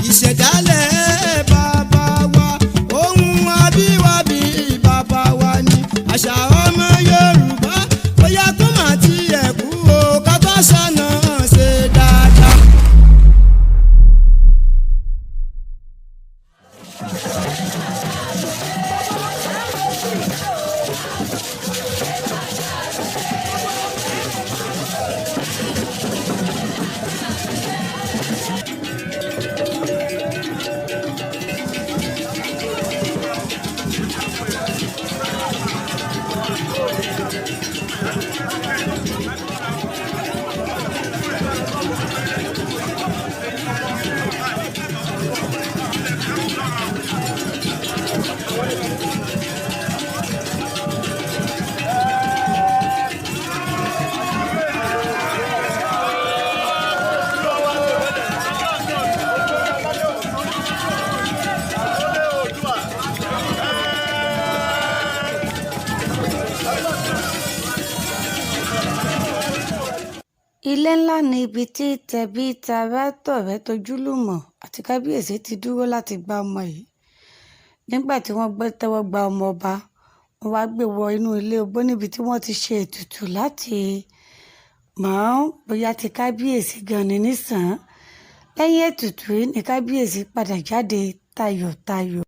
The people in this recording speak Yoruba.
ìṣẹ̀dálẹ̀ bàbá wa ohun abíwábí bàbá wa ni àṣà ọmọ Yorùbá bóyá kó má tiẹ̀ kú o ká bá ṣàna ṣe dáadáa. ilé ńlá ni ibi tí tẹbí tará tọ̀rẹ́ tojúlùmọ̀ àti kábíyèsí ti dúró láti gba ọmọ yìí. Nígbà tí wọ́n tẹ́wọ́ gba ọmọọba, wọ́n wá gbé wọ inú ilé ogbó níbi tí wọ́n ti ṣe ètùtù láti mọ̀ bóyá ti kábíyèsí gan ni nísàn-án. Lẹ́yìn ètùtù yìí ni kábíyèsí padà jáde tayọ̀tayọ̀.